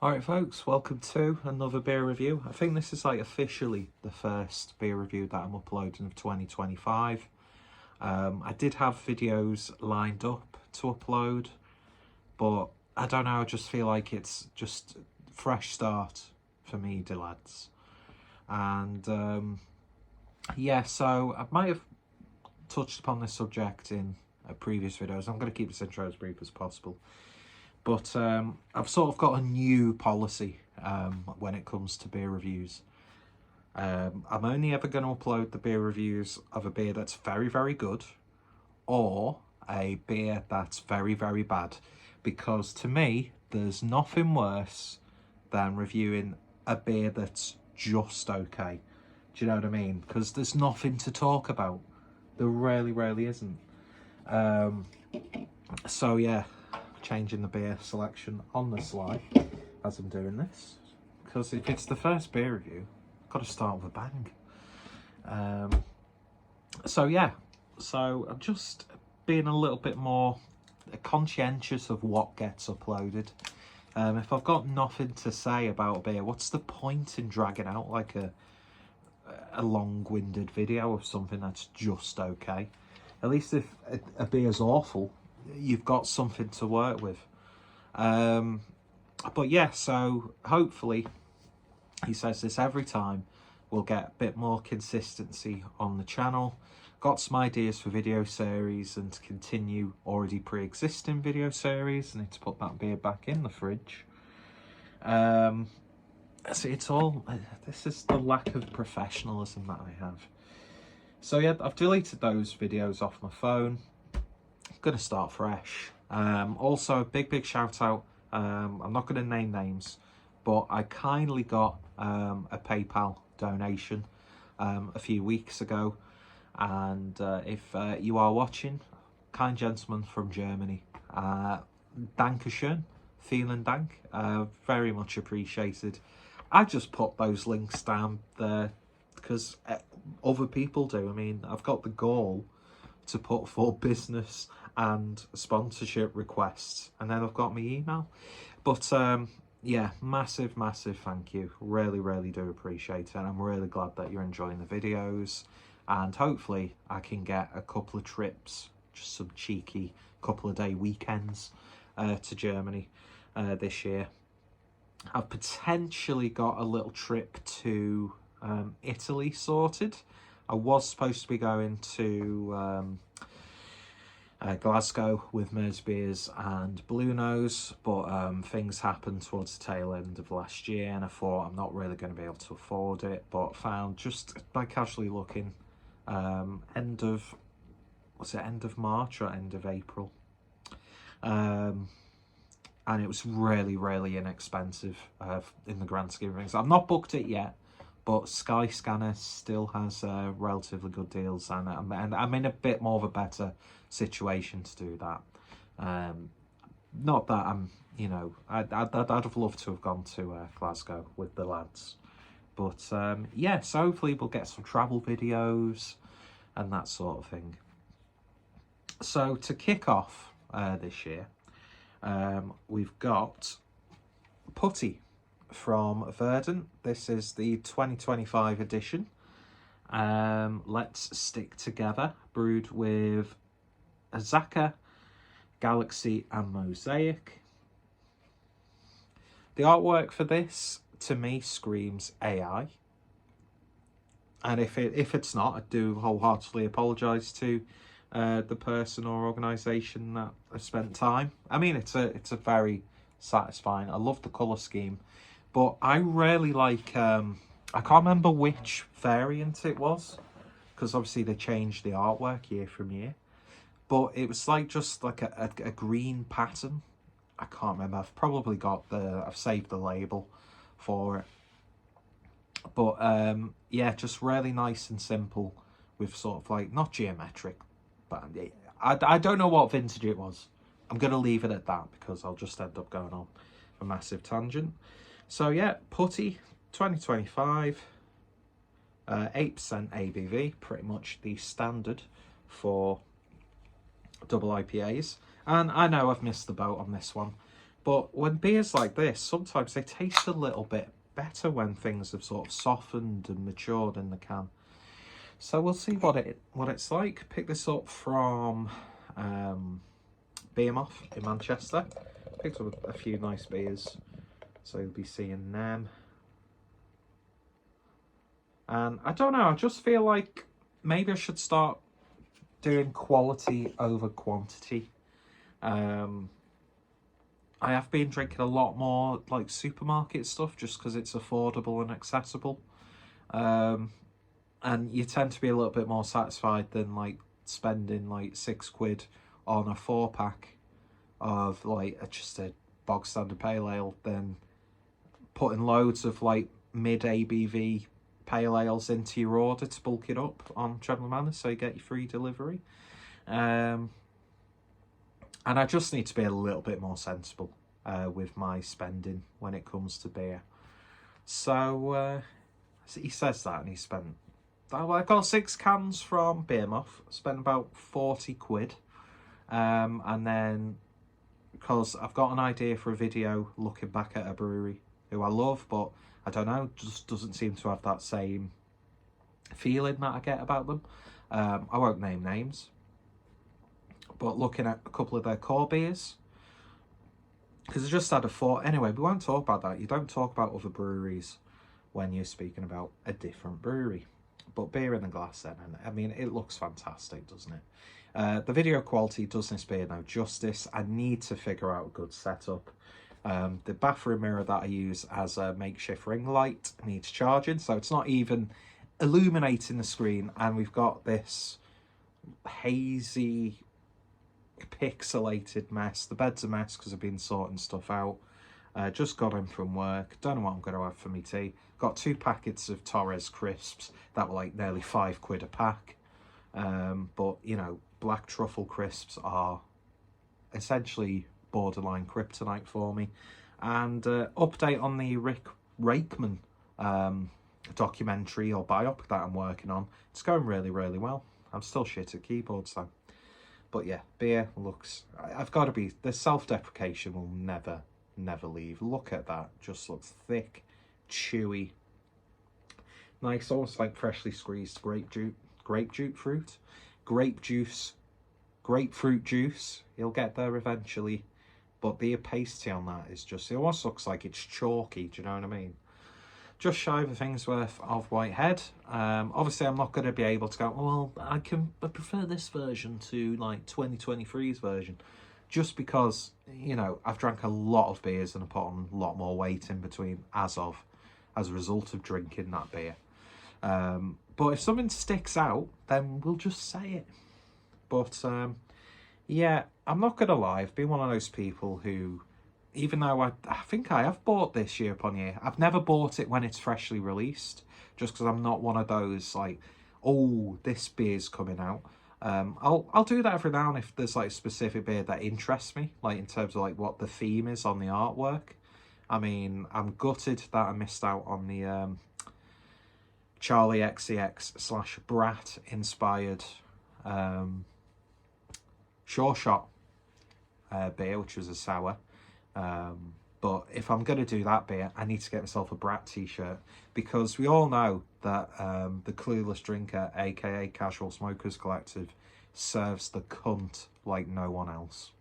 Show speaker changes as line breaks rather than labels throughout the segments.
Alright folks, welcome to another beer review. I think this is like officially the first beer review that I'm uploading of 2025. I did have videos lined up to upload, but I don't know, I just feel like it's just a fresh start for me, de lads. And yeah, so I might have touched upon this subject in previous videos. I'm going to keep this intro as brief as possible. But I've sort of got a new policy when it comes to beer reviews. I'm only ever going to upload the beer reviews of a beer that's very, very good or a beer that's very, very bad. Because to me, there's nothing worse than reviewing a beer that's just okay. Do you know what I mean? Because there's nothing to talk about. There really isn't. So yeah, changing the beer selection on the sly as I'm doing this, because if it's the first beer review, I've got to start with a bang. So yeah, so I'm just being a little bit more conscientious of what gets uploaded. If I've got nothing to say about a beer, what's the point in dragging out like a long-winded video of something that's just okay? At least if a beer's awful, you've got something to work with. But yeah, so hopefully, he says this every time, we'll get a bit more consistency on the channel. Got some ideas for video series and to continue already pre-existing video series. I need to put that beer back in the fridge. So it's all, this is the lack of professionalism that I have. So yeah, I've deleted those videos off my phone. Gonna start fresh. Also a big shout out, I'm not gonna name names, but I kindly got a PayPal donation a few weeks ago, and if you are watching, kind gentleman from Germany, Dankeschön, vielen Dank, very much appreciated. I just put those links down there because other people do. I mean, I've got the gall to put for business and sponsorship requests, and then I've got my email. But yeah, massive thank you. Really do appreciate it, and I'm really glad that you're enjoying the videos, and hopefully I can get a couple of trips, just some cheeky couple of day weekends to Germany this year. I've potentially got a little trip to Italy sorted. I was supposed to be going to Glasgow with Mers Beers and Blue Nose, but things happened towards the tail end of last year, and I thought I'm not really going to be able to afford it, but found, just by casually looking, end of March or end of April, and it was really inexpensive in the grand scheme of things. I've not booked it yet, but Skyscanner still has relatively good deals, and I'm in a bit more of a better situation to do that. Not that I'm, you know, I'd have loved to have gone to Glasgow with the lads, but yeah, so hopefully we'll get some travel videos and that sort of thing. So to kick off this year, we've got Putty from Verdant. This is the 2025 edition. Let's Stick Together, brewed with Azaka, Galaxy and Mosaic. The artwork for this, to me, screams AI. And if it's not, I do wholeheartedly apologise to the person or organisation that has spent time. I mean, it's a very satisfying. I love the colour scheme, but I really like, I can't remember which variant it was, because obviously they changed the artwork year from year, but it was like just like a green pattern. I can't remember. I've probably got I've saved the label for it, but yeah, just really nice and simple, with sort of like, not geometric, but I don't know what vintage it was. I'm gonna leave it at that because I'll just end up going on a massive tangent. So yeah, Putty 2025, 8% ABV, pretty much the standard for double IPAs. And I know I've missed the boat on this one. But when beers like this, sometimes they taste a little bit better when things have sort of softened and matured in the can. So we'll see what it's like. Pick this up from Behemoth in Manchester. Picked up a few nice beers, so you'll be seeing them. And I don't know, I just feel like maybe I should start doing quality over quantity. I have been drinking a lot more like supermarket stuff just because it's affordable and accessible. And you tend to be a little bit more satisfied than like spending like £6 on a 4-pack of like just a bog standard pale ale than putting loads of like mid ABV pale ales into your order to bulk it up on General Manor so you get your free delivery. And I just need to be a little bit more sensible with my spending when it comes to beer. So he says that, and he spent, I got 6 cans from Behemoth, spent about £40. And then, because I've got an idea for a video looking back at a brewery who I love, but I don't know, just doesn't seem to have that same feeling that I get about them. I won't name names, but looking at a couple of their core beers, because I just had a thought. Anyway, we won't talk about that. You don't talk about other breweries when you're speaking about a different brewery. But beer in the glass then, and I mean, it looks fantastic, doesn't it? The video quality does this beer no justice. I need to figure out a good setup. The bathroom mirror that I use as a makeshift ring light needs charging, so it's not even illuminating the screen, and we've got this hazy, pixelated mess. The bed's a mess because I've been sorting stuff out. Just got in from work, don't know what I'm going to have for my tea. Got 2 packets of Torres crisps that were like nearly £5 a pack. But you know, black truffle crisps are essentially borderline kryptonite for me. And update on the Rick Rakeman documentary or biopic that I'm working on. It's going really, really well. I'm still shit at keyboards though. But yeah, beer looks, I've got to be, the self-deprecation will never leave. Look at that, just looks thick, chewy, nice, almost like freshly squeezed grapefruit juice. You'll get there eventually, but the opacity on that is just, it almost looks like it's chalky, do you know what I mean? Just shy of a thing's worth of Whitehead. Obviously I'm not going to be able to go, well, I prefer this version to like 2023's version, just because, you know, I've drank a lot of beers and I put on a lot more weight in between as a result of drinking that beer. But if something sticks out, then we'll just say it. But yeah, I'm not gonna lie, I've been one of those people who, even though I think I have bought this year upon year, I've never bought it when it's freshly released, just because I'm not one of those like, oh, this beer's coming out. I'll do that every now and if there's like a specific beer that interests me, like in terms of like what the theme is on the artwork. I mean, I'm gutted that I missed out on the Charlie XCX / Brat inspired Sure Shot beer, which was a sour. But if I'm going to do that beer, I need to get myself a Brat t-shirt, because we all know that the Clueless Drinker, aka Casual Smokers Collective, serves the cunt like no one else.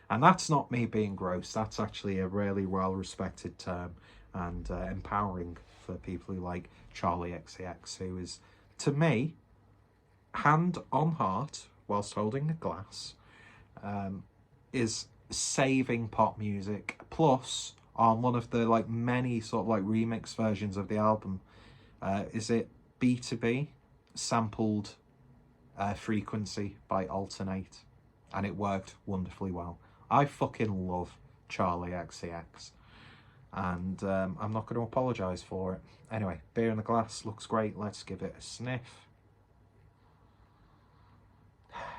And that's not me being gross, that's actually a really well-respected term and empowering for people who like Charlie XCX, who is, to me, hand on heart, whilst holding a glass, is saving pop music. Plus, on one of the like many sort of like remix versions of the album, is it B2B sampled Frequency by Alternate, and it worked wonderfully well. I fucking love Charlie XCX, and I'm not going to apologise for it. Anyway, beer in the glass looks great. Let's give it a sniff.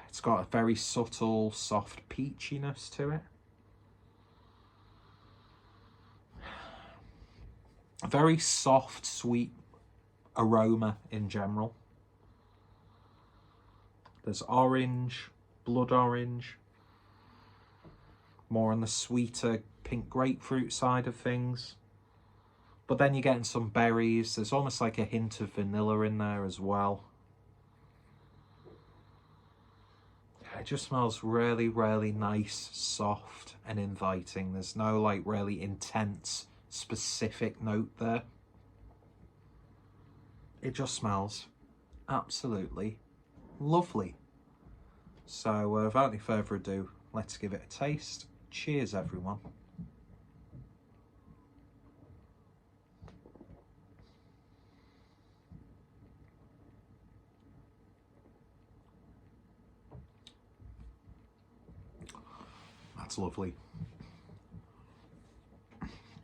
It's got a very subtle, soft peachiness to it. A very soft, sweet aroma in general. There's orange, blood orange, more on the sweeter pink grapefruit side of things. But then you're getting some berries. There's almost like a hint of vanilla in there as well. It just smells really, really nice, soft and inviting. There's no like really intense, specific note there. It just smells absolutely lovely. So without any further ado, let's give it a taste. Cheers, everyone. That's lovely.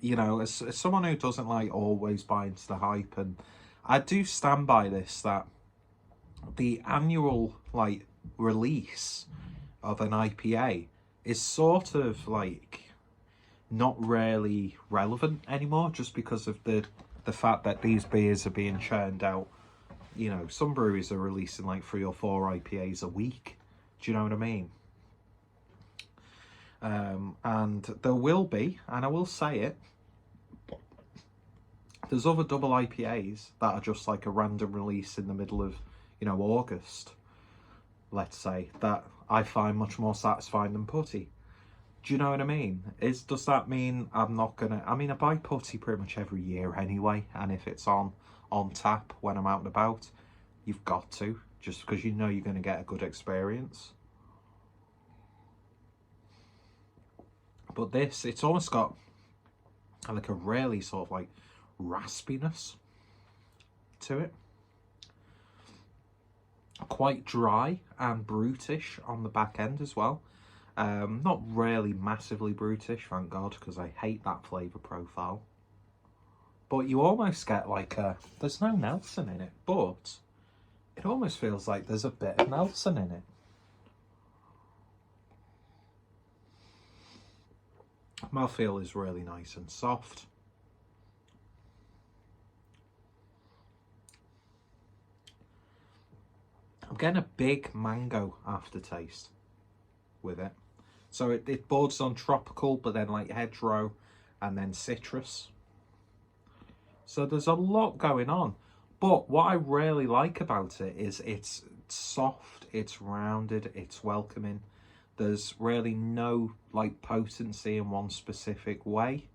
You know, as someone who doesn't like always buy into the hype, and I do stand by this, that the annual like release of an IPA is sort of like not really relevant anymore, just because of the fact that these beers are being churned out. You know, some breweries are releasing like 3 or 4 IPAs a week. Do you know what I mean? And there will be, and I will say it, there's other double IPAs that are just like a random release in the middle of, you know, August, let's say, that I find much more satisfying than putty. Do you know what I mean? Does that mean I'm not gonna... I mean, I buy putty pretty much every year anyway, and if it's on tap when I'm out and about, you've got to, just because you know you're going to get a good experience. But this, it's almost got like a really sort of like raspiness to it. Quite dry and brutish on the back end as well. Not really massively brutish, thank God, because I hate that flavour profile. But you almost get like a... There's no Nelson in it, but it almost feels like there's a bit of Nelson in it. Mouthfeel is really nice and soft. I'm getting a big mango aftertaste with it. So it borders on tropical, but then like hedgerow and then citrus. So there's a lot going on. But what I really like about it is it's soft, it's rounded, it's welcoming. There's really no like potency in one specific way.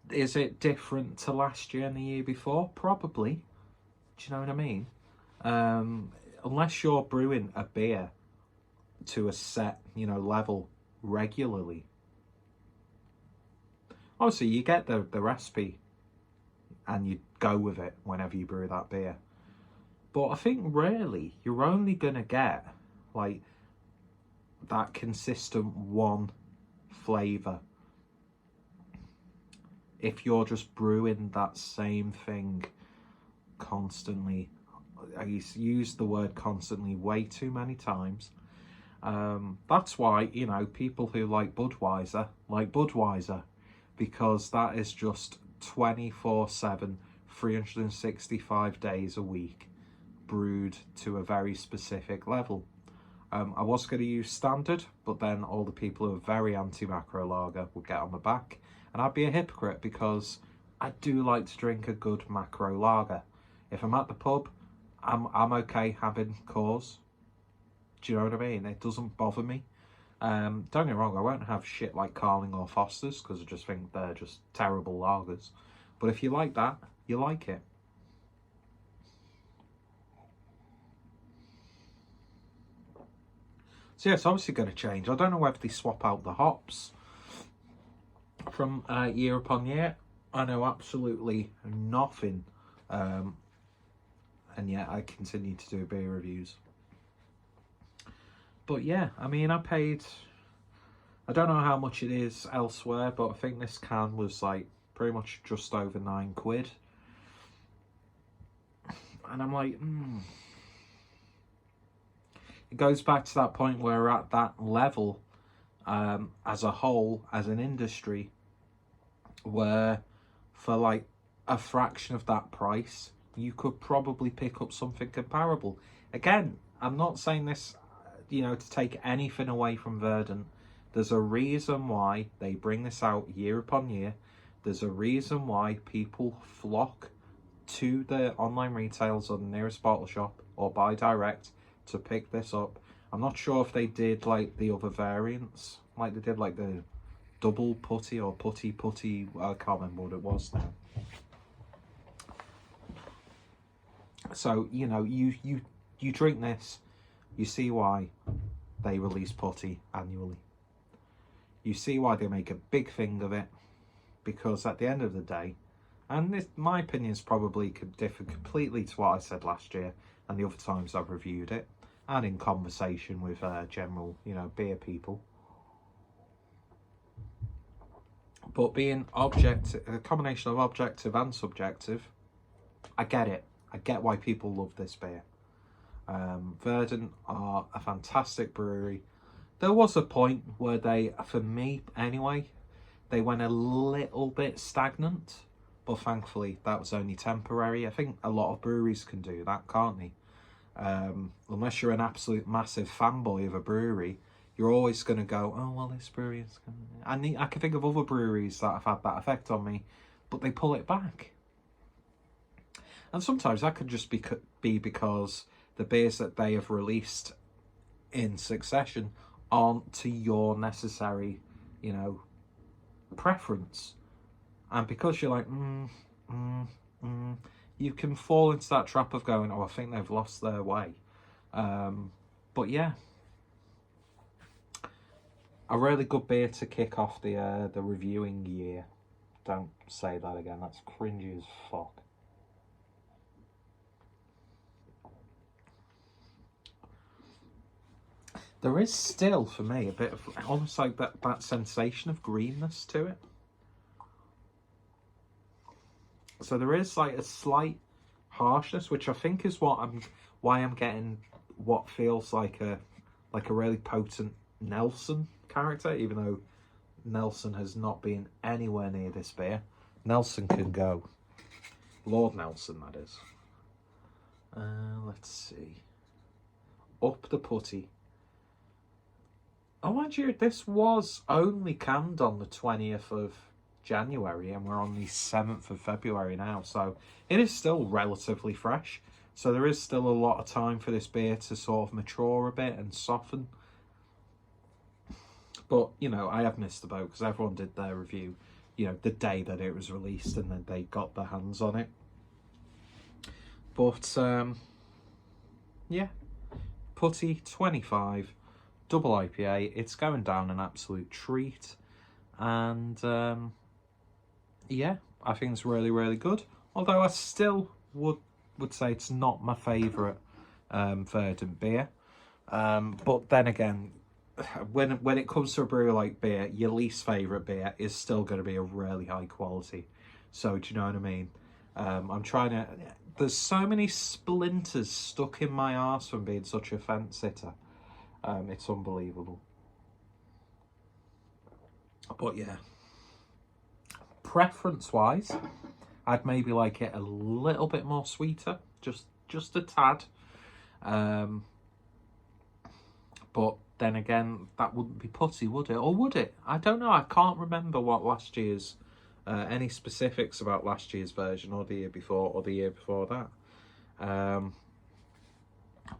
Is it different to last year and the year before? Probably. Do you know what I mean? Unless you're brewing a beer to a set, you know, level regularly. Obviously, you get the recipe and you go with it whenever you brew that beer. But I think really you're only going to get like that consistent one flavour if you're just brewing that same thing constantly. I used the word constantly way too many times. That's why, you know, people who like Budweiser, because that is just 24/7, 365 days a week, brewed to a very specific level. I was going to use standard, but then all the people who are very anti-macro lager would get on my back, and I'd be a hypocrite because I do like to drink a good macro lager. If I'm at the pub, I'm okay having Coors. Do you know what I mean? It doesn't bother me. Don't get me wrong, I won't have shit like Carling or Foster's because I just think they're just terrible lagers. But if you like that, you like it. So yeah, it's obviously going to change. I don't know whether they swap out the hops from year upon year. I know absolutely nothing. And yet I continue to do beer reviews. But yeah, I mean, I paid... I don't know how much it is elsewhere, but I think this can was like pretty much just over £9. And I'm like, It goes back to that point where we're at that level as a whole, as an industry, where for like a fraction of that price, you could probably pick up something comparable. Again, I'm not saying this, you know, to take anything away from Verdant. There's a reason why they bring this out year upon year. There's a reason why people flock to the online retailers or the nearest bottle shop or buy direct to pick this up. I'm not sure if they did like the other variants, like they did like the double putty or putty. I can't remember what it was now. So, you know, you drink this, you see why they release putty annually. You see why they make a big thing of it, because at the end of the day, and this, my opinions probably could differ completely to what I said last year and the other times I've reviewed it, and in conversation with general, you know, beer people. But being objective, a combination of objective and subjective, I get it. I get why people love this beer. Verdant are a fantastic brewery. There was a point where they, for me anyway, they went a little bit stagnant, but thankfully that was only temporary. I think a lot of breweries can do that, can't they? Unless you're an absolute massive fanboy of a brewery, you're always going to go, oh, well, this brewery is going to... I can think of other breweries that have had that effect on me, but they pull it back. And sometimes that could just be because the beers that they have released in succession aren't to your necessary, you know, preference. And because you're like, you can fall into that trap of going, oh, I think they've lost their way. But yeah, a really good beer to kick off the reviewing year. Don't say that again, that's cringy as fuck. There is still, for me, a bit of almost like that sensation of greenness to it. So there is like a slight harshness, which I think is why I'm getting what feels like a really potent Nelson character, even though Nelson has not been anywhere near this beer. Nelson can go. Lord Nelson, that is. Let's see. Up the putty. Oh, mind you, this was only canned on the 20th of January and we're on the 7th of February now, so it is still relatively fresh. So there is still a lot of time for this beer to sort of mature a bit and soften. But, you know, I have missed the boat because everyone did their review, you know, the day that it was released and then they got their hands on it. But, yeah, putty 25. Double IPA, it's going down an absolute treat, and yeah, I think it's really, really good. Although I still would say it's not my favourite Verdant beer, but then again, when it comes to a brewery like beer, your least favourite beer is still going to be a really high quality. So do you know what I mean? I'm trying to. There's so many splinters stuck in my arse from being such a fence sitter. It's unbelievable. But yeah, preference-wise, I'd maybe like it a little bit more sweeter, just a tad. But then again, that wouldn't be putty, would it? Or would it? I don't know. I can't remember what last year's, any specifics about last year's version, or the year before, or the year before that.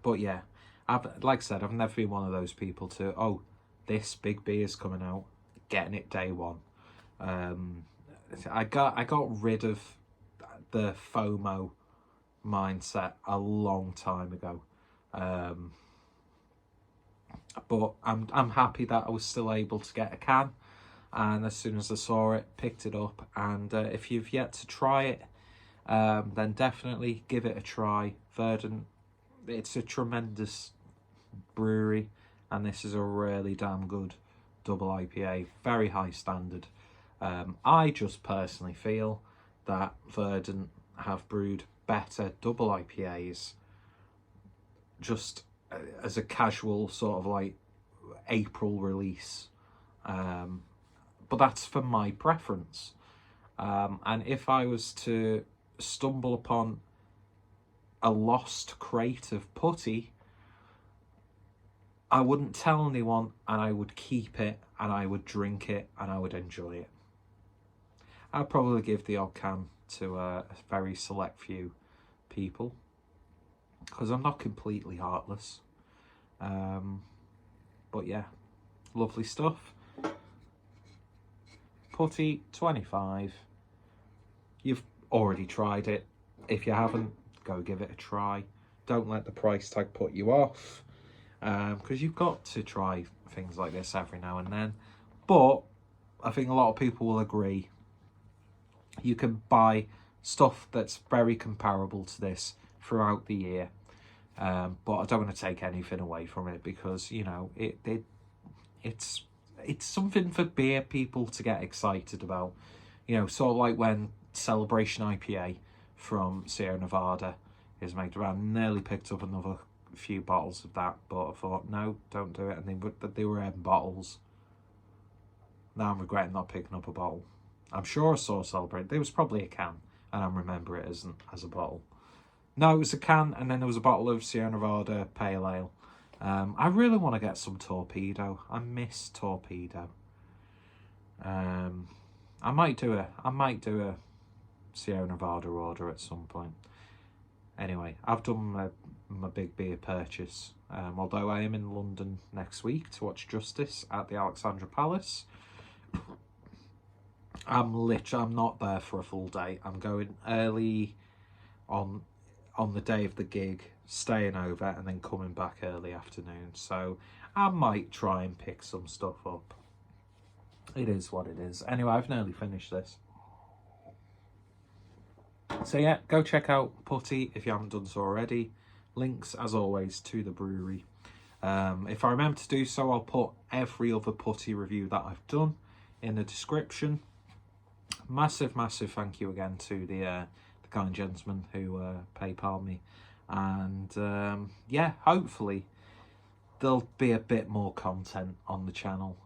But yeah. Like I said, I've never been one of those people to, oh, this big beer's coming out, getting it day one. I got rid of the FOMO mindset a long time ago. But I'm happy that I was still able to get a can, and as soon as I saw it, picked it up. And if you've yet to try it, then definitely give it a try. Verdant, it's a tremendous brewery, and this is a really damn good double IPA, very high standard. I just personally feel that Verdant have brewed better double IPAs just as a casual sort of like April release, but that's for my preference. And if I was to stumble upon a lost crate of putty, I wouldn't tell anyone, and I would keep it, and I would drink it, and I would enjoy it. I'd probably give the odd can to a very select few people, because I'm not completely heartless. But yeah, lovely stuff. Putty 25. You've already tried it. If you haven't, go give it a try. Don't let the price tag put you off, because you've got to try things like this every now and then. But I think a lot of people will agree, you can buy stuff that's very comparable to this throughout the year. But I don't want to take anything away from it, because, you know, it's something for beer people to get excited about. You know, sort of like when Celebration IPA from Sierra Nevada is made around. Nearly picked up another few bottles of that, but I thought, no, don't do it. And they were in bottles. Now I'm regretting not picking up a bottle. I'm sure I saw Celebrate. There was probably a can, and I remember it as a bottle. No, it was a can, and then there was a bottle of Sierra Nevada Pale Ale. I really want to get some Torpedo. I miss Torpedo. I might do a Sierra Nevada order at some point. Anyway, I've done my big beer purchase. Although I am in London next week to watch Justice at the Alexandra Palace. I'm not there for a full day. I'm going early on the day of the gig, staying over, and then coming back early afternoon. So I might try and pick some stuff up. It is what it is. Anyway, I've nearly finished this. So yeah, go check out Putty if you haven't done so already. Links, as always, to the brewery. If I remember to do so, I'll put every other Putty review that I've done in the description. Massive thank you again to the kind gentleman who PayPal me. And yeah, hopefully there'll be a bit more content on the channel.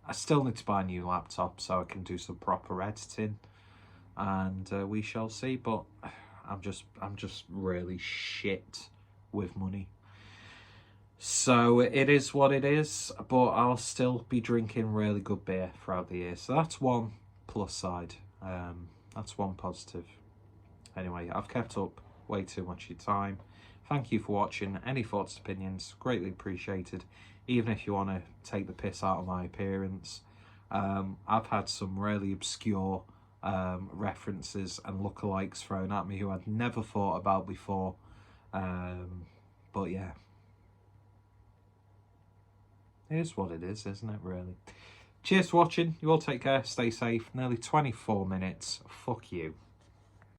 I still need to buy a new laptop so I can do some proper editing, and we shall see. But I'm just really shit with money, so it is what it is. But I'll still be drinking really good beer throughout the year, so that's one plus side. That's one positive. Anyway, I've kept up way too much of your time. Thank you for watching. Any thoughts, opinions, greatly appreciated. Even if you want to take the piss out of my appearance. I've had some really obscure references and lookalikes thrown at me who I'd never thought about before. But yeah. It is what it is, isn't it, really? Cheers for watching. You all take care. Stay safe. Nearly 24 minutes. Fuck you.